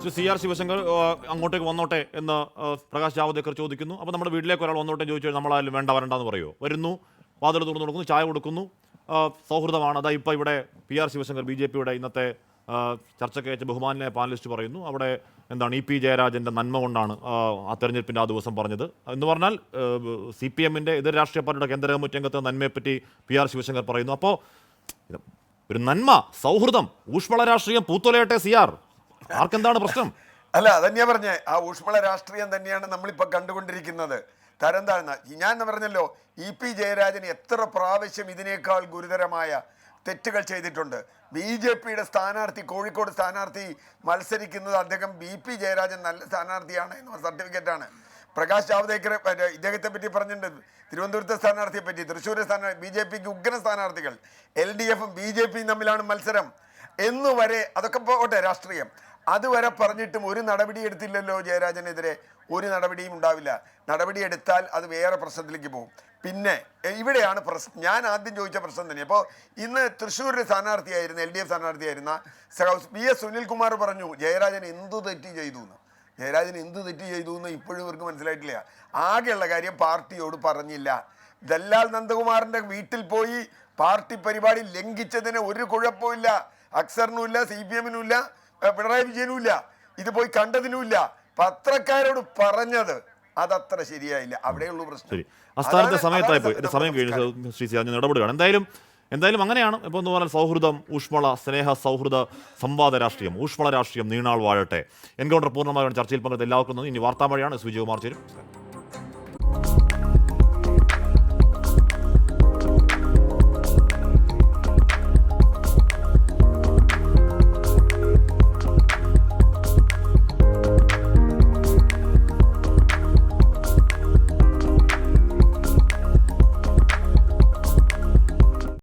Shri CR Sivasankar അങ്ങോട്ടേക്ക് വന്നോട്ടെ എന്ന് പ്രകാശ് ജാവദേക്കർ ചോദിക്കുന്നു. അപ്പോൾ നമ്മുടെ വീട്ടിലേക്ക് ഒരാൾ വന്നോട്ടെ ചോദിച്ചാൽ നമ്മളായാലും വേണ്ട വരണ്ടെന്ന് പറയുമോ? വരുന്നു, വാതിൽ തുറന്നു കൊടുക്കുന്നു, ചായ കൊടുക്കുന്നു, സൗഹൃദമാണ്. അതാ ഇപ്പോൾ ഇവിടെ PR ശിവശങ്കർ BJPയുടെ ഇന്നത്തെ ചർച്ചയ്ക്ക് അയച്ച ബഹുമാനായ പാനലിസ്റ്റ് പറയുന്നു, അവിടെ എന്താണ് EP ജയരാജൻ്റെ നന്മ കൊണ്ടാണ് ആ തെരഞ്ഞെടുപ്പിൻ്റെ ആ ദിവസം പറഞ്ഞത് എന്ന് പറഞ്ഞാൽ CPMൻ്റെ എതിർ രാഷ്ട്രീയ പാർട്ടിയുടെ കേന്ദ്ര കമ്മിറ്റി അംഗത്തെ നന്മയെപ്പറ്റി PR ശിവശങ്കർ പറയുന്നു. അപ്പോൾ ഒരു നന്മ, സൗഹൃദം, ഊഷ്മള രാഷ്ട്രീയം പൂത്തൊലയട്ടെ CR. ആർക്കെന്താണ് പ്രശ്നം? അല്ല, അതന്നെയാ പറഞ്ഞേ, ആ ഊഷ്മള രാഷ്ട്രീയം തന്നെയാണ് നമ്മളിപ്പോൾ കണ്ടുകൊണ്ടിരിക്കുന്നത്. തരം താഴ്ന്ന ഞാൻ പറഞ്ഞല്ലോ, EP ജയരാജൻ എത്ര പ്രാവശ്യം ഇതിനേക്കാൾ ഗുരുതരമായ തെറ്റുകൾ ചെയ്തിട്ടുണ്ട്. BJPയുടെ സ്ഥാനാർത്ഥി, കോഴിക്കോട് സ്ഥാനാർത്ഥി മത്സരിക്കുന്നത് അദ്ദേഹം BP ജയരാജൻ നല്ല സ്ഥാനാർത്ഥിയാണ് എന്ന സർട്ടിഫിക്കറ്റാണ്. പ്രകാശ് ജാവദേക്കർ ഇദ്ദേഹത്തെ പറ്റി പറഞ്ഞിട്ടുണ്ട്, തിരുവനന്തപുരത്തെ സ്ഥാനാർത്ഥിയെ പറ്റി, തൃശ്ശൂർ സ്ഥാനാർത്ഥി, BJPക്ക് ഉഗ്രൻ സ്ഥാനാർത്ഥികൾ, LDFും BJPയും തമ്മിലാണ് മത്സരം എന്നുവരെ. അതൊക്കെ പോട്ടെ രാഷ്ട്രീയം, അതുവരെ പറഞ്ഞിട്ടും ഒരു നടപടി എടുത്തില്ലല്ലോ ജയരാജനെതിരെ. ഒരു നടപടിയും ഉണ്ടാവില്ല. നടപടി എടുത്താൽ അത് വേറെ പ്രശ്നത്തിലേക്ക് പോകും. പിന്നെ ഇവിടെയാണ് പ്രശ്നം. ഞാൻ ആദ്യം ചോദിച്ച പ്രശ്നം തന്നെ. അപ്പോൾ ഇന്ന് തൃശ്ശൂരിലെ സ്ഥാനാർത്ഥിയായിരുന്ന LDF സ്ഥാനാർത്ഥിയായിരുന്ന PS സുനിൽകുമാർ പറഞ്ഞു ജയരാജൻ എന്തു തെറ്റ് ചെയ്തു എന്ന്. ജയരാജൻ എന്ത് തെറ്റ് ചെയ്തു എന്ന് ഇപ്പോഴും ഇവർക്ക് മനസ്സിലായിട്ടില്ല. ആകെയുള്ള കാര്യം പാർട്ടിയോട് പറഞ്ഞില്ല. ദല്ലാൽ നന്ദകുമാറിൻ്റെ വീട്ടിൽ പോയി പാർട്ടി പരിപാടി ലംഘിച്ചതിന് ഒരു കുഴപ്പമില്ല. അക്സറിനുമില്ല, CPMനുമില്ല, പിണറായി വിജയനുമില്ല. ഇത് പോയി കണ്ടതിനുമില്ല. പത്രക്കാരോട് പറഞ്ഞത് അതത്ര ശരിയായില്ല. അവിടെയുള്ളൂ പ്രശ്നം. അസ്ഥാനത്തെ സമയത്തായി പോയി, സമയം കഴിഞ്ഞു. ശ്രീ CR ഇടപെടുകയാണ്. എന്തായാലും അങ്ങനെയാണ്. ഇപ്പോൾ എന്ന് പറഞ്ഞാൽ സൗഹൃദം, ഊഷ്മള സ്നേഹ സൗഹൃദ സംവാദ രാഷ്ട്രീയം, ഊഷ്മള രാഷ്ട്രീയം നീണാൾ വാഴട്ടെ. എൻകൗണ്ടർ പൂർണ്ണമായാണ് ചർച്ചയിൽ പങ്കെടുത്ത എല്ലാവർക്കും. ഇനി വാർത്താ വഴിയാണ് SVJ കുമാർ ചേരും.